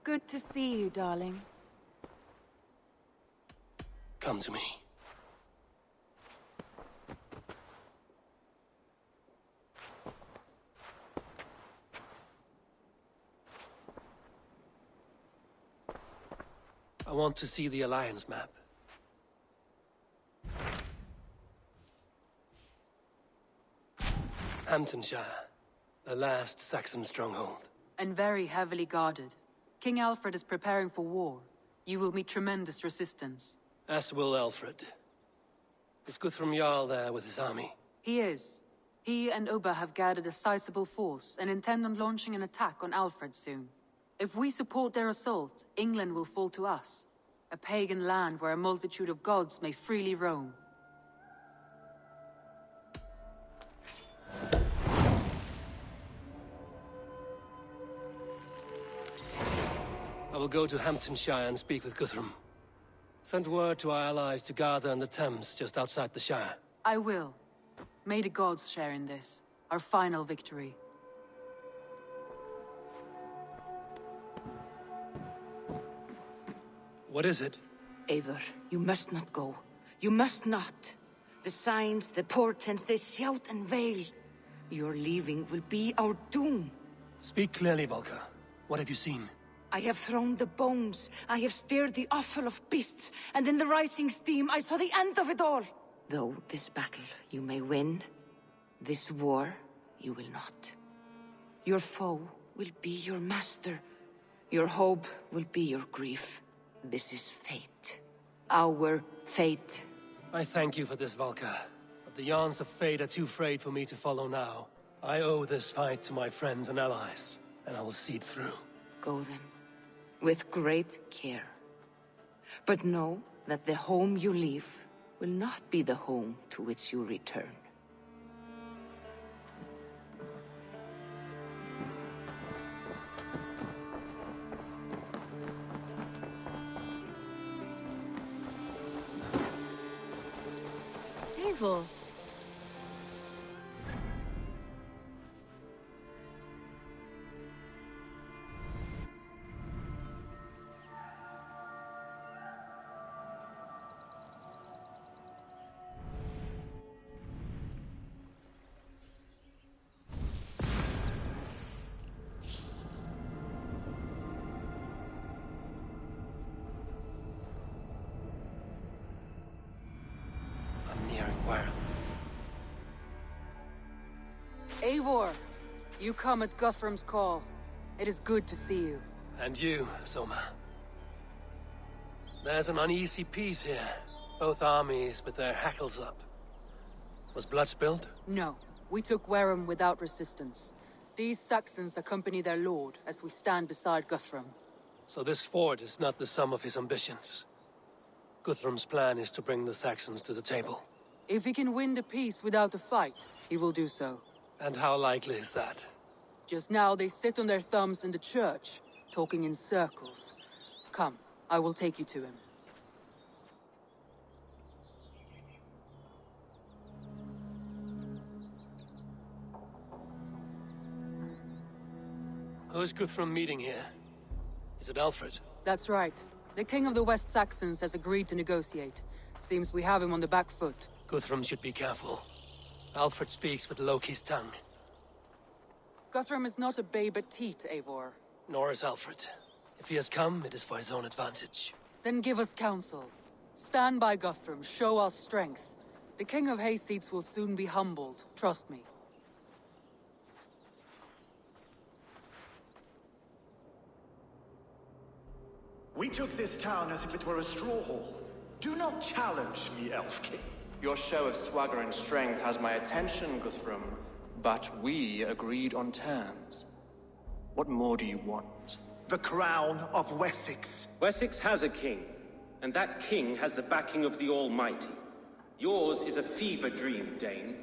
Good to see you, darling. Come to me. I want to see the Alliance map. Hamtunscire, the last Saxon stronghold. And very heavily guarded. King Aelfred is preparing for war. You will meet tremendous resistance. As will Aelfred. Is Guthrum Jarl there with his army? He is. He and Ubba have gathered a sizable force and intend on launching an attack on Aelfred soon. If we support their assault, England will fall to us. A pagan land where a multitude of gods may freely roam. I will go to Hamtunscire and speak with Guthrum. Send word to our allies to gather in the Thames just outside the Shire. I will. May the gods share in this, our final victory. What is it? Eivor, you must not go. You must not. The signs, the portents, they shout and wail. Your leaving will be our doom. Speak clearly, Volker. What have you seen? I have thrown the bones, I have stirred the offal of beasts, and in the rising steam I saw the end of it all. Though this battle you may win, this war you will not. Your foe will be your master. Your hope will be your grief. This is fate. Our fate. I thank you for this, Volker. But the yarns of fate are too frayed for me to follow now. I owe this fight to my friends and allies, and I will see it through. Go then, with great care. But know that the home you leave will not be the home to which you return. Eivor. I'm nearing Werham. Eivor! You come at Guthrum's call. It is good to see you. And you, Soma. There's an uneasy peace here. Both armies with their hackles up. Was blood spilled? No. We took Werham without resistance. These Saxons accompany their lord as we stand beside Guthrum. So this fort is not the sum of his ambitions. Guthrum's plan is to bring the Saxons to the table. If he can win the peace without a fight, he will do so. And how likely is that? Just now they sit on their thumbs in the church, talking in circles. Come, I will take you to him. Who is Guthrum meeting here? Is it Aelfred? That's right. The king of the West Saxons has agreed to negotiate. Seems we have him on the back foot. Guthrum should be careful. Aelfred speaks with Loki's tongue. Guthrum is not a babe at teat, Eivor. Nor is Aelfred. If he has come, it is for his own advantage. Then give us counsel. Stand by Guthrum, show our strength. The king of Hayseeds will soon be humbled, trust me. We took this town as if it were a straw hall. Do not challenge me, Elf King. Your show of swagger and strength has my attention, Guthrum. But we agreed on terms. What more do you want? The crown of Wessex. Wessex has a king, and that king has the backing of the Almighty. Yours is a fever dream, Dane.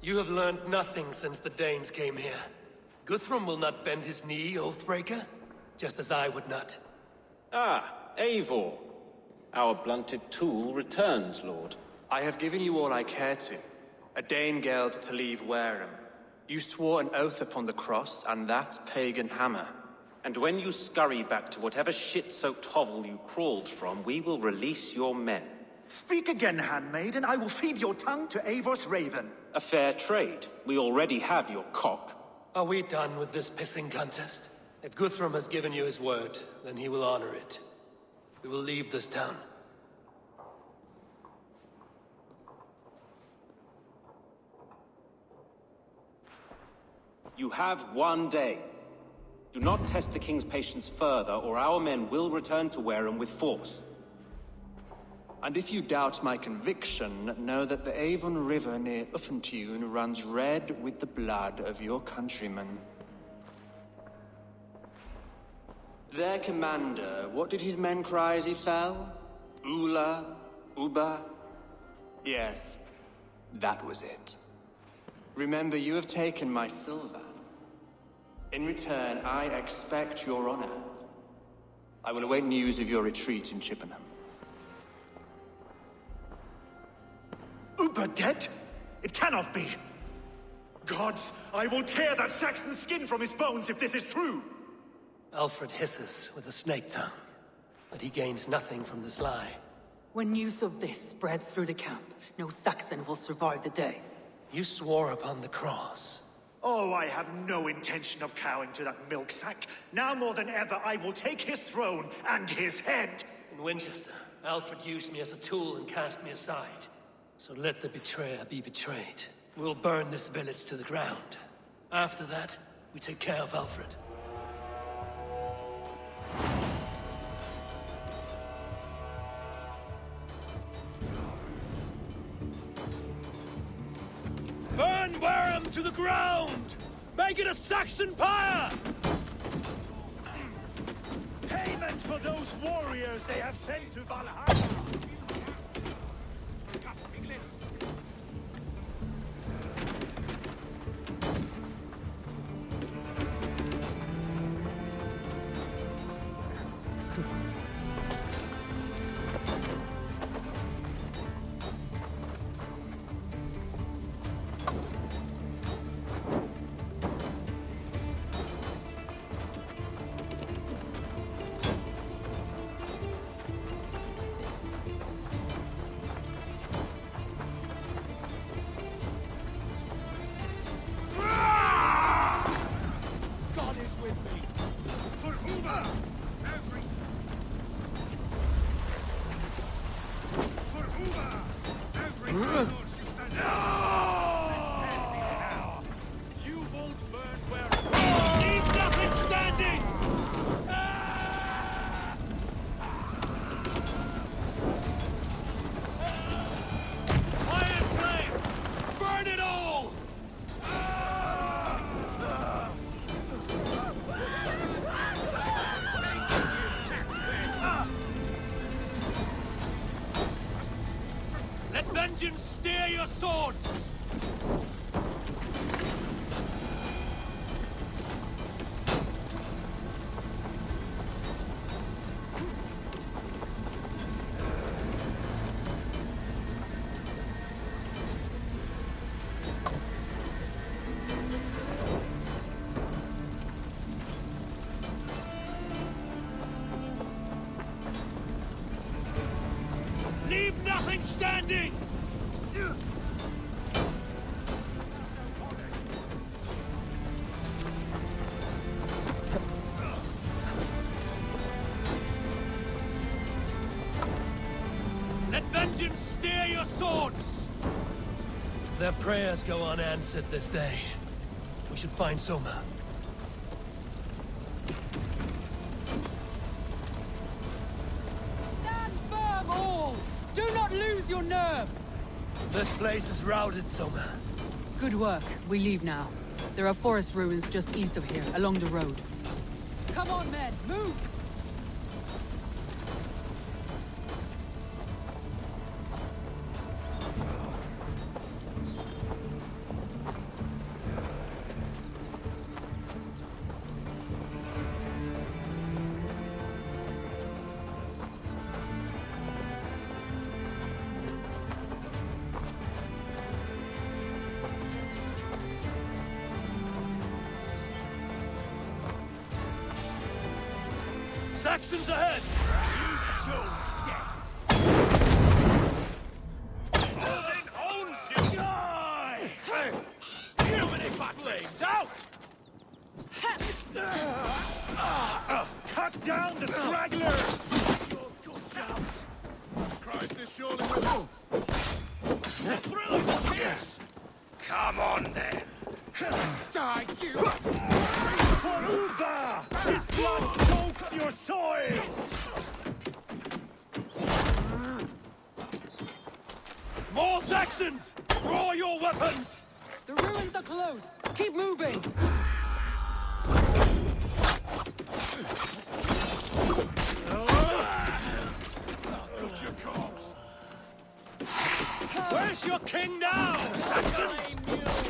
You have learned nothing since the Danes came here. Guthrum will not bend his knee, Oathbreaker, just as I would not. Ah, Eivor. Our blunted tool returns, Lord. I have given you all I care to. A Danegeld to leave Werham. You swore an oath upon the cross and that pagan hammer. And when you scurry back to whatever shit-soaked hovel you crawled from, we will release your men. Speak again, handmaid, and I will feed your tongue to Eivor's raven. A fair trade. We already have your cock. Are we done with this pissing contest? If Guthrum has given you his word, then he will honor it. We will leave this town. You have 1 day. Do not test the king's patience further, or our men will return to Werham with force. And if you doubt my conviction, know that the Avon River near Hamtun runs red with the blood of your countrymen. Their commander, what did his men cry as he fell? Ula? Uba? Yes, that was it. Remember, you have taken my silver. In return, I expect your honor. I will await news of your retreat in Chippenham. Uber dead? It cannot be! Gods, I will tear that Saxon skin from his bones if this is true! Aelfred hisses with a snake tongue, but he gains nothing from this lie. When news of this spreads through the camp, no Saxon will survive the day. You swore upon the cross. Oh, I have no intention of cowing to that milk sack. Now more than ever, I will take his throne and his head! In Winchester, Aelfred used me as a tool and cast me aside. So let the betrayer be betrayed. We'll burn this village to the ground. After that, we take care of Aelfred. Burn Werham to the ground! Make it a Saxon pyre! Payment for those warriors they have sent to Valhalla! Steer your swords! Leave nothing standing! Let vengeance steer your swords! Their prayers go unanswered this day. We should find Soma. Stand firm, all! Do not lose your nerve! This place is routed, Soma. Good work. We leave now. There are forest ruins just east of here, along the road. Come on, men! Move! Saxons ahead! Odin owns you! Die! Humanity flames out! Cut down the stragglers! Your guts out! Christ is surely with us! The thrill is fierce! Come on, then. Die, you! For Uva! His blood soaks your soil! More Saxons! Draw your weapons! The ruins are close! Keep moving! Where's your king now, Saxons?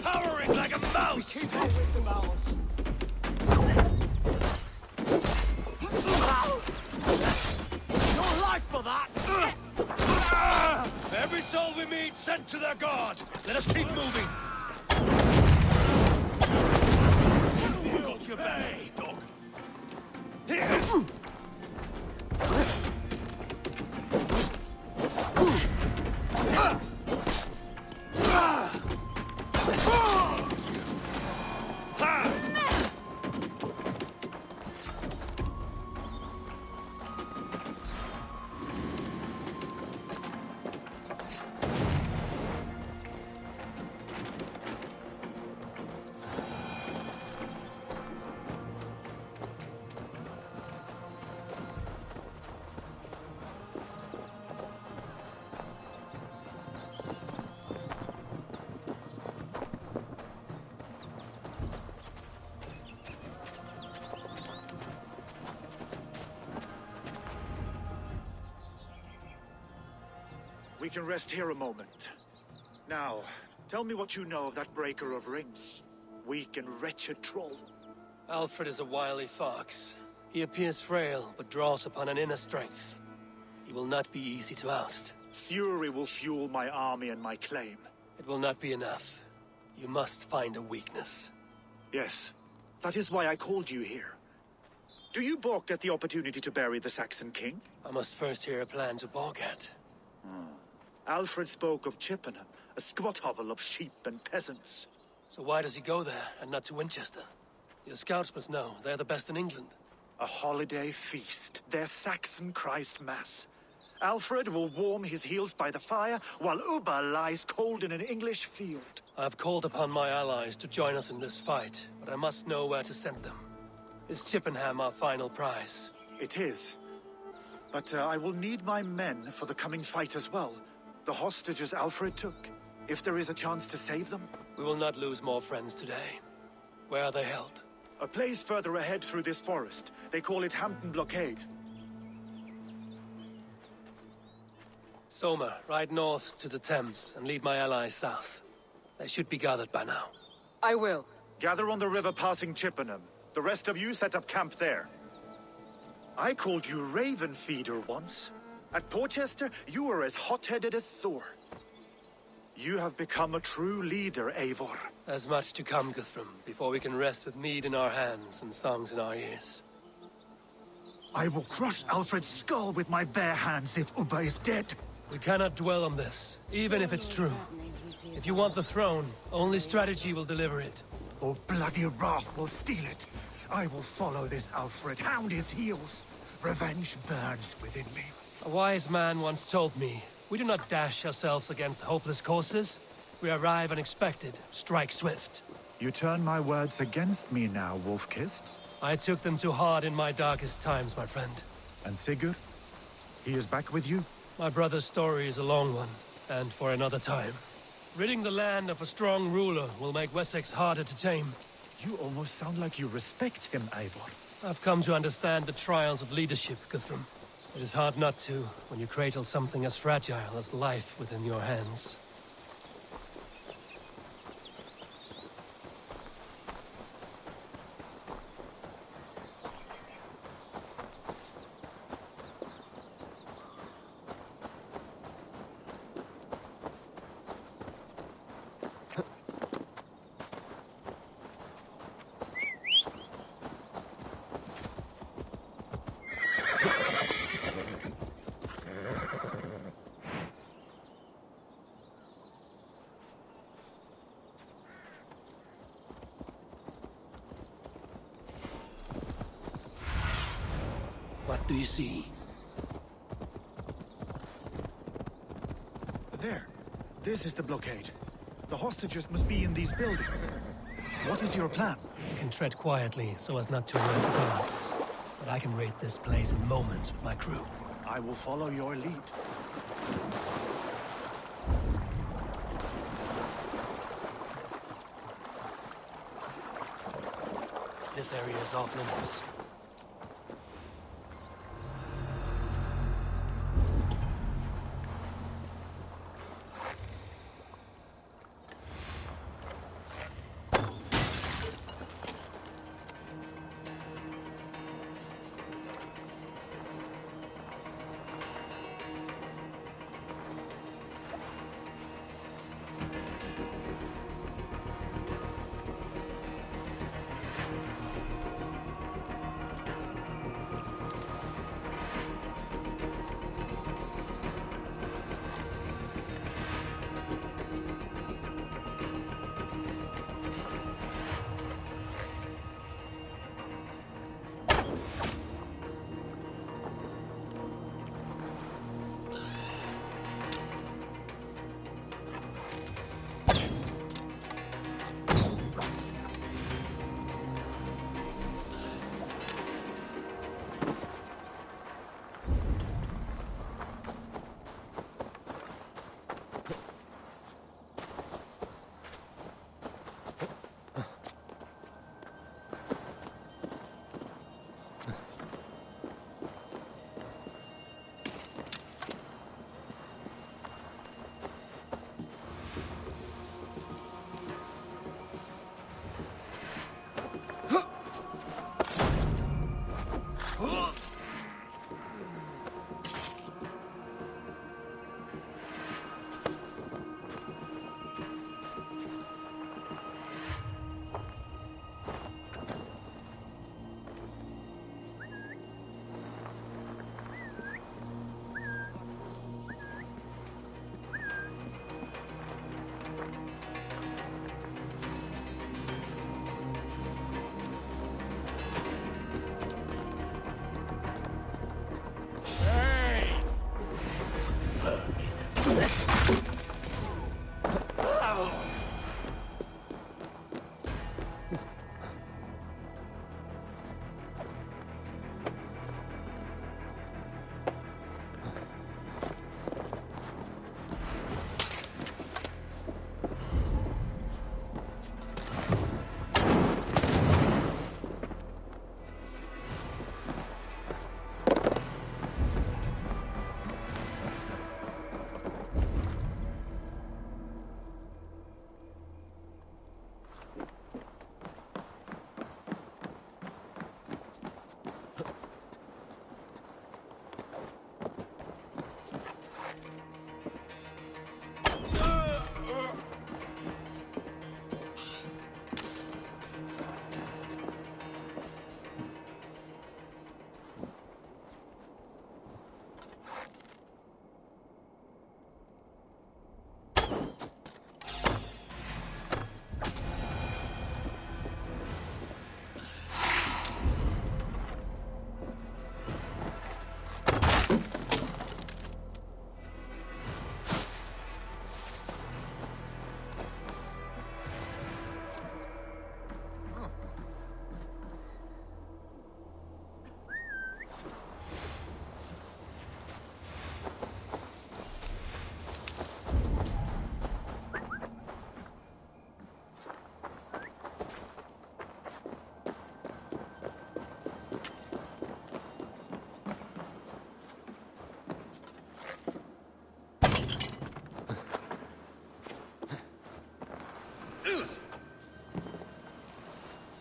Powering like a mouse! Your life for that! Every soul we meet sent to their god! Let us keep moving! You got your bay, dog! We can rest here a moment. Now, tell me what you know of that breaker of rings. Weak and wretched troll. Alfred is a wily fox. He appears frail, but draws upon an inner strength. He will not be easy to oust. Fury will fuel my army and my claim. It will not be enough. You must find a weakness. Yes, that is why I called you here. Do you balk at the opportunity to bury the Saxon king? I must first hear a plan to balk at. Alfred spoke of Chippenham, a squat hovel of sheep and peasants. So why does he go there, and not to Winchester? Your scouts must know, they're the best in England. A holiday feast, their Saxon Christ Mass. Alfred will warm his heels by the fire, while Ubba lies cold in an English field. I have called upon my allies to join us in this fight, but I must know where to send them. Is Chippenham our final prize? It is. But I will need my men for the coming fight as well. The hostages Alfred took. If there is a chance to save them. We will not lose more friends today. Where are they held? A place further ahead through this forest. They call it Hamtun Blockade. Soma, ride north to the Thames and lead my allies south. They should be gathered by now. I will. Gather on the river passing Chippenham. The rest of you set up camp there. I called you Raven Feeder once. At Porchester, you were as hot-headed as Thor. You have become a true leader, Eivor. There's much to come, Guthrum, before we can rest with mead in our hands and songs in our ears. I will crush Alfred's skull with my bare hands if Ubba is dead. We cannot dwell on this, even if it's true. If you want the throne, only strategy will deliver it. Or bloody wrath will steal it. I will follow this Alfred, hound his heels. Revenge burns within me. A wise man once told me, we do not dash ourselves against hopeless courses. We arrive unexpected, strike swift. You turn my words against me now, Wolf-Kissed. I took them too hard in my darkest times, my friend. And Sigurd? He is back with you? My brother's story is a long one, and for another time. Ridding the land of a strong ruler will make Wessex harder to tame. You almost sound like you respect him, Eivor. I've come to understand the trials of leadership, Guthrum. It is hard not to, when you cradle something as fragile as life within your hands. What do you see? There. This is the blockade. The hostages must be in these buildings. What is your plan? I can tread quietly so as not to alert the guards. But I can raid this place in moments with my crew. I will follow your lead. This area is off limits.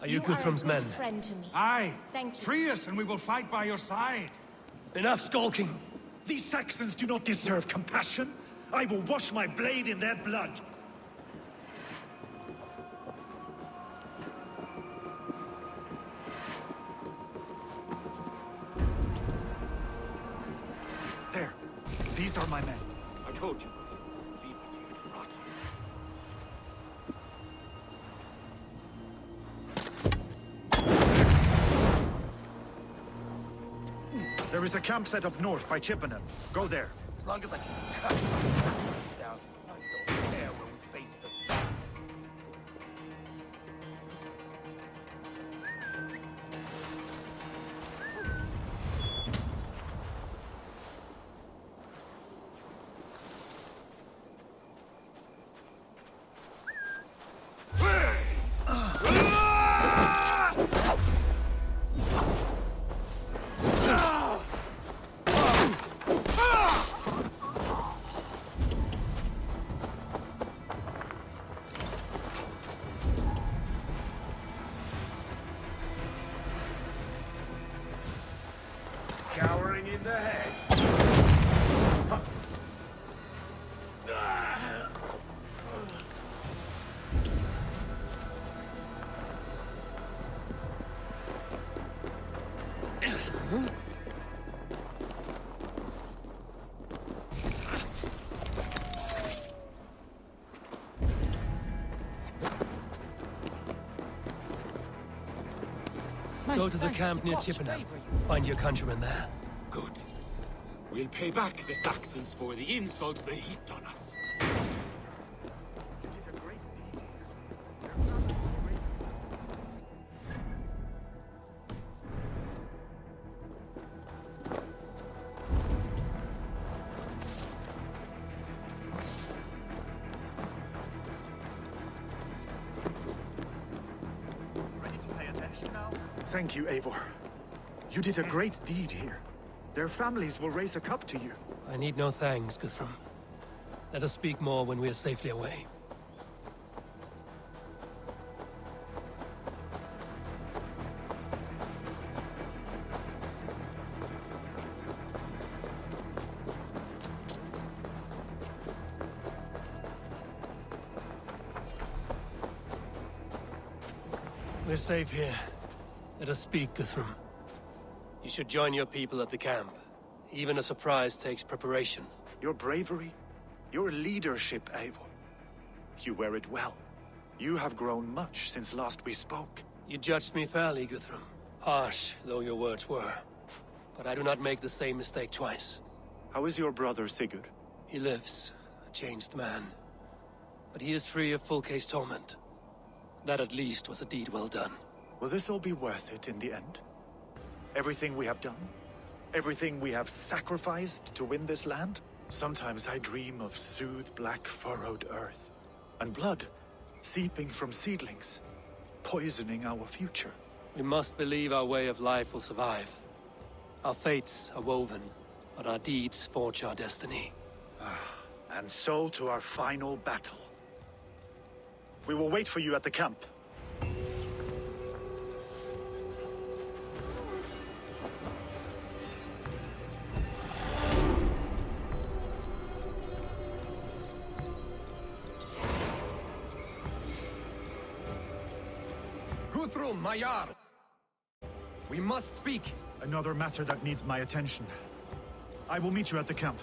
Are you Guthrum's men? Friend to me. Aye. Thank you. Free us and we will fight by your side. Enough skulking! These Saxons do not deserve compassion. I will wash my blade in their blood. There. These are my men. I told you. Leave it here to rot. There is a camp set up north by Chippenham. Go there. As long as I can cut some down, I don't care where we face them. Cowering in the head. Go to the camp near Chippenham. Find your countrymen there. Good. We'll pay back the Saxons for the insults they heaped on us. Thank you, Eivor. You did a great deed here. Their families will raise a cup to you. I need no thanks, Guthrum. Let us speak more when we are safely away. We're safe here. Let us speak, Guthrum. You should join your people at the camp. Even a surprise takes preparation. Your bravery, your leadership, Eivor. You wear it well. You have grown much since last we spoke. You judged me fairly, Guthrum. Harsh though your words were. But I do not make the same mistake twice. How is your brother, Sigurd? He lives, a changed man. But he is free of full case torment. That at least was a deed well done. Will this all be worth it in the end? Everything we have done? Everything we have sacrificed to win this land? Sometimes I dream of soothed black furrowed earth. And blood seeping from seedlings, poisoning our future. We must believe our way of life will survive. Our fates are woven, but our deeds forge our destiny. And so to our final battle. We will wait for you at the camp. Guthrum, my Jarl! We must speak. Another matter that needs my attention. I will meet you at the camp.